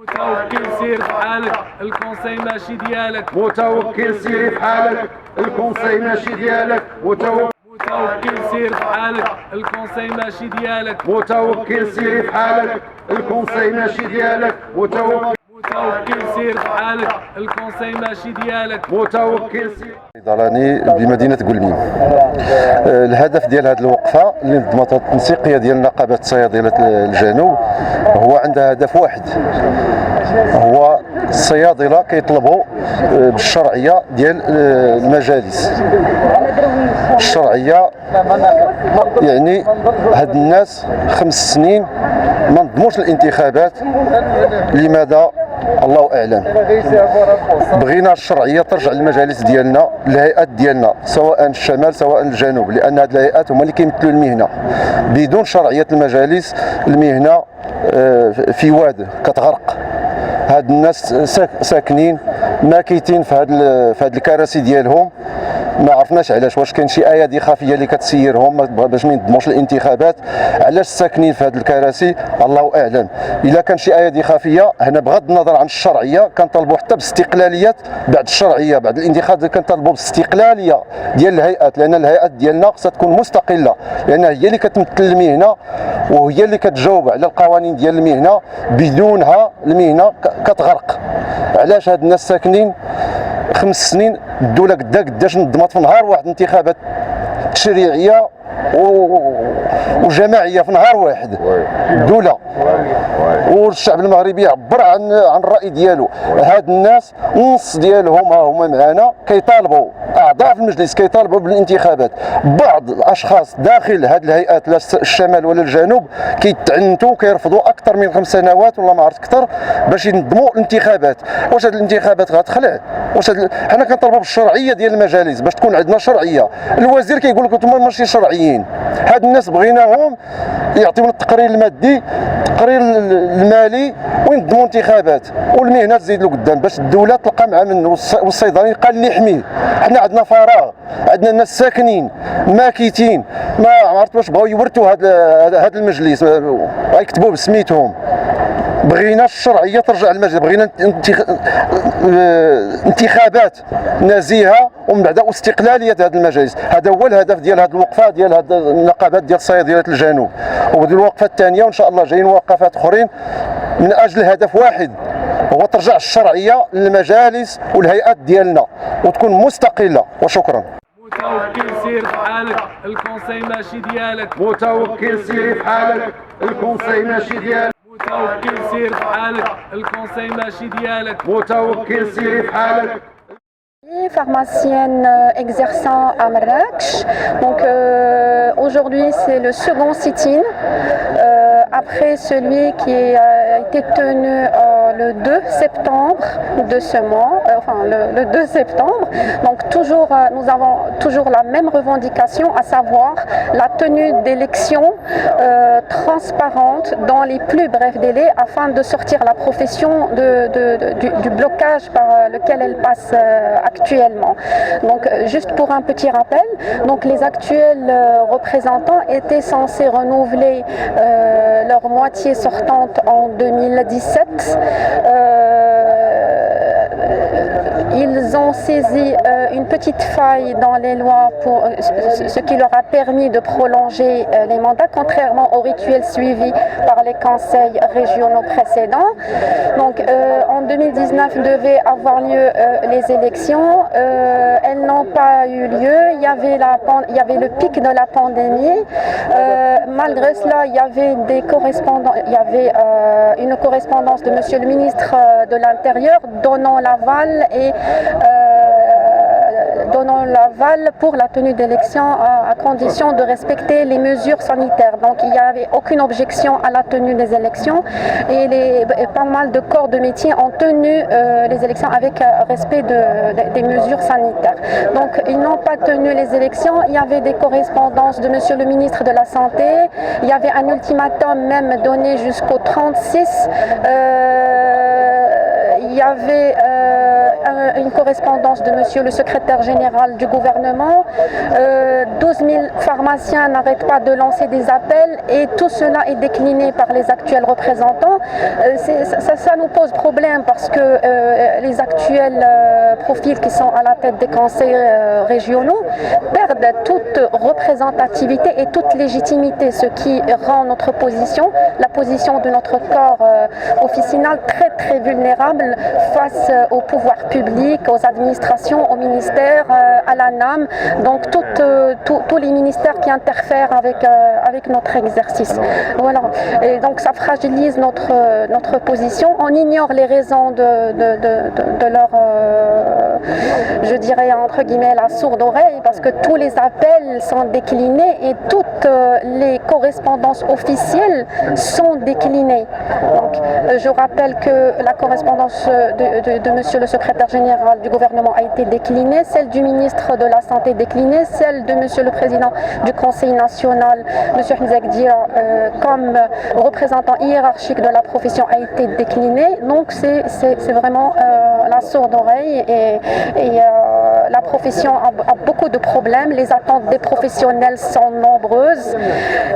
متوكل سير في حالك، الكونساي ماشي ديالك. متوكل سير في حالك، الكونساي ماشي ديالك. متوكل سير في حالك، الكونساي ماشي ديالك. متوكل سير في حالك، الكونساي ماشي ديالك. متوكل سير في حالك، الكونساي ماشي ديالك. متوكل سير. الصيدلاني بمدينة قلميم. الهدف ديال هذه الوقفة اللي نظمتها التنسيقية ديال نقابة صيادلة الجنوب هو عندها هدف واحد، هو الصيادلة كيطلبوا بالشرعية ديال المجالس. الشرعية يعني هاد الناس 5 سنين ما نظموش الانتخابات، لماذا؟ الله اعلم. بغينا الشرعيه ترجع للمجالس ديالنا، الهيئات ديالنا، سواء الشمال سواء الجنوب، لان هذه الهيئات هما اللي كيمثلوا المهنه. بدون شرعيه المجالس المهنه في واد كتغرق. هاد الناس ساكنين ماكيتين في هاد الكراسي ديالهم، ما عرفناش علاش، واش كاين شي ايادي خفيه اللي كتسيرهم باش ما ينظموش الانتخابات؟ علاش ساكنين في هاد الكراسي؟ الله اعلم. الا كان شي ايادي خفيه، هنا بغض النظر عن الشرعيه كنطالبوا حتى باستقلاليه بعد الشرعيه، بعد الانتخابات كنطالبوا باستقلاليه ديال الهيئات، لان الهيئات ديالنا خصها تكون مستقله، لان هي اللي كتمثل المهنه وهي اللي كتجاوب على القوانين ديال المهنه. بدونها المهنه كتغرق. علاش هاد الناس ساكنين 5 سنين؟ الدوله قداش نظمت في نهار واحد انتخابات تشريعيه وجماعيه في نهار واحد الدوله، والشعب المغربي عبر عن الراي ديالو. هاد الناس النص ديالهم ها هما معنا كيطالبوا، اعضاء في المجلس كيطالبوا بالانتخابات. بعض الاشخاص داخل هاد الهيئات لا الشمال ولا الجنوب كيتعنتوا كيرفضوا اكثر من 5 سنوات ولا ما عرفت اكثر باش ينظموا الانتخابات. واش هاد الانتخابات غتخلع؟ واش حنا كنطالبوا بالشرعيه ديال المجالس باش تكون عندنا شرعيه. الوزير كيقول لك انتم ماشي شرعيين. هاد الناس بغيناهم يعطيونا التقرير المادي، التقرير المالي، وينظموا انتخابات والمهنه تزيد له قدام باش الدوله تلقى مع منه والصيدلي يلقى اللي يحميه. حنا عندنا فراغ، عندنا الناس ساكنين ماكيتين، ما عرفت واش بغاو يورثوا هذا المجلس غيكتبوا بسميتهم. بغينا الشرعيه ترجع للمجلس، بغينا انتخابات نزيهه ومن بعد استقلاليه هذه المجالس. هذا هو الهدف ديال هذه الوقفه ديال هذه النقابات ديال صيادله الجنوب. وهذه الوقفه الثانيه وان شاء الله جايين وقفات اخرين من اجل هدف واحد، هو ترجع الشرعيه للمجالس والهيئات ديالنا وتكون مستقله. وشكرا. متوكل سير في حالك، الكونساي ماشي ديالك. متوكل سير في حالك، الكونساي ماشي ديالك. متوكل سير في حالك، الكونساي ماشي ديالك. متوكل سير في حالك. Pharmacienne exerçant à Marrakech. Donc aujourd'hui c'est le second sit-in après celui qui a été tenu le 2 septembre de ce mois, le 2 septembre. Donc toujours, nous avons toujours la même revendication, à savoir la tenue d'élections transparentes dans les plus brefs délais afin de sortir la profession du blocage par lequel elle passe actuellement. Donc juste pour un petit rappel, donc les actuels représentants étaient censés renouveler leur moitié sortante en 2017. Ils ont saisi une petite faille dans les lois, pour ce qui leur a permis de prolonger les mandats, contrairement au rituel suivi par les conseils régionaux précédents. Donc en 2019 devaient avoir lieu les élections. Elles n'ont pas eu lieu. Il y avait le pic de la pandémie. Malgré cela, il y avait des correspondants. Il y avait une correspondance de Monsieur le ministre de l'Intérieur donnant l'aval pour la tenue d'élections à condition de respecter les mesures sanitaires. Donc il n'y avait aucune objection à la tenue des élections et pas mal de corps de métier ont tenu les élections avec respect des mesures sanitaires. Donc ils n'ont pas tenu les élections. Il y avait des correspondances de Monsieur le ministre de la Santé. Il y avait un ultimatum même donné jusqu'au 36. Il y avait une correspondance de monsieur le secrétaire général du gouvernement. 12 000 pharmaciens n'arrêtent pas de lancer des appels et tout cela est décliné par les actuels représentants. Ça nous pose problème parce que les actuels profils qui sont à la tête des conseils régionaux perdent toute représentativité et toute légitimité, ce qui rend notre position, la position de notre corps officinal très vulnérable face au pouvoir public, aux administrations, au ministère, à l'ANAM, donc tous les ministères qui interfèrent avec notre exercice. Voilà. Et donc ça fragilise notre position. On ignore les raisons de leur, je dirais entre guillemets, la sourde oreille, parce que tous les appels sont déclinés et toutes les correspondances officielles sont déclinées. Donc, je rappelle que la correspondance de monsieur le secrétaire général du gouvernement a été déclinée, celle du ministre de la Santé déclinée, celle de monsieur le président du Conseil national, monsieur Hamza Gdia, comme représentant hiérarchique de la profession a été déclinée. Donc c'est vraiment la sourde oreille et la profession a beaucoup de problèmes, les attentes des professionnels sont nombreuses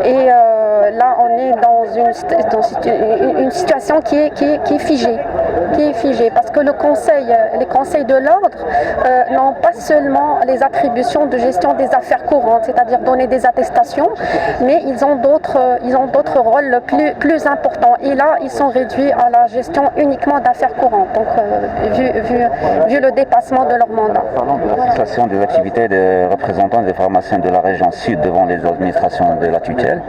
et là on est dans une situation qui est figée, parce que les conseils de l'ordre n'ont pas seulement les attributions de gestion des affaires courantes, c'est-à-dire donner des attestations, mais ils ont d'autres rôles plus importants et là ils sont réduits à la gestion uniquement d'affaires courantes, donc vu le dépassement de leur mandat. Parlons de la situation des activités des représentants des pharmaciens de la région sud devant les administrations de la tutelle.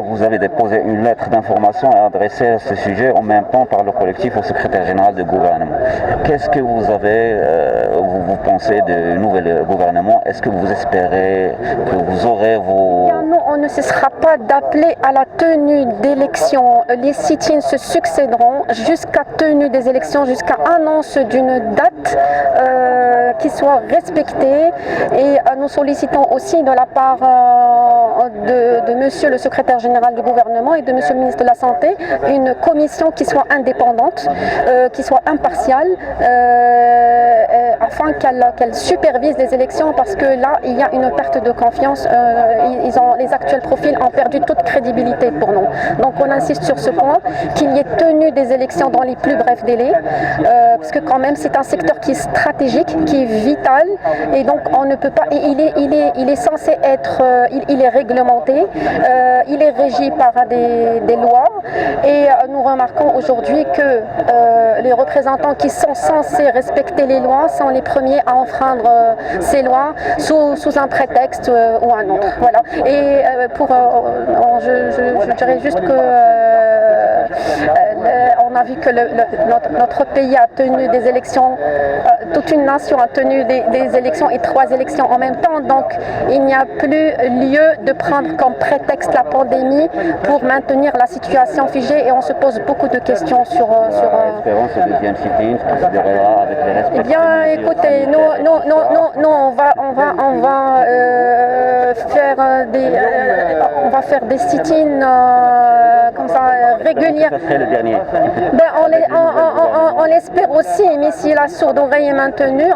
Vous avez déposé une lettre d'information et adressé à ce sujet en même temps par le collectif au secrétaire général du gouvernement. Qu'est-ce que vous pensez du nouvel gouvernement? Est-ce que vous espérez que vous aurez vos... Non, on ne cessera pas d'appeler à la tenue d'élections. Les sit-ins se succéderont jusqu'à tenue des élections, jusqu'à annonce d'une date qui soit respectée et nous sollicitons aussi de la part de monsieur le secrétaire général du gouvernement et de monsieur le ministre de la Santé une commission qui soit indépendante, qui soit impartiale afin qu'elle supervise les élections, parce que là il y a une perte de confiance, les actuels profils ont perdu toute crédibilité pour nous. Donc on insiste sur ce point, qu'il y ait tenue des élections dans les plus brefs délais, parce que quand même c'est un secteur qui est stratégique, qui est vital et donc on ne peut pas, et il est censé être, il est réglementé, il est régi par des lois et nous remarquons aujourd'hui que les représentants qui sont censés respecter les lois sont les premiers à enfreindre ces lois sous un prétexte ou un autre. Voilà. Et je dirais juste que on a vu que notre pays a tenu des élections, toute une nation a tenu des élections et 3 élections en même temps, donc il n'y a plus lieu de prendre comme prétexte la pandémie pour maintenir la situation figée et on se pose beaucoup de questions sur... Espérons ce deuxième sit-in qui se déroulera avec les respectifs. Eh bien, écoutez, nous on va faire des sit-ins comme ça réguliers. Ça serait le dernier. On l'espère aussi, mais si la sourde oreille est maintenue,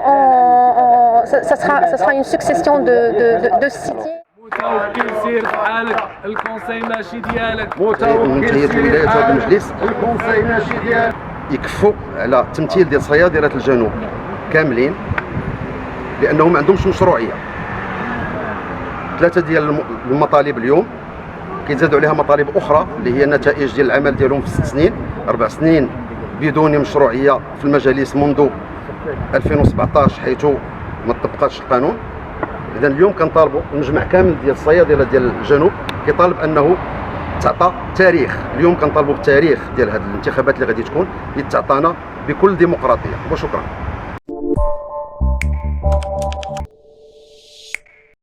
ça sera une succession de sit-ins. متوكل سير في حالك، الكونساي ماشي ديالك. من جهه الولايات هذا المجلس الكونساي ماشي ديالك يكفوا على التمثيل ديال صيادله الجنوب كاملين لانهم ما عندهمش مشروعيه. 3 ديال المطالب اليوم كيزادوا عليها مطالب اخرى اللي هي النتائج ديال العمل ديالهم في 6 سنين 4 سنين بدون مشروعيه في المجالس منذ 2017 حيث ما طبقاتش القانون. اذا اليوم كنطالبوا المجمع كامل ديال الصيادله ديال الجنوب كيطالب انه تعطى تاريخ. اليوم كنطالبوا بالتاريخ ديال هذه الانتخابات اللي غادي تكون يتعطانا بكل ديمقراطيه. وشكرا.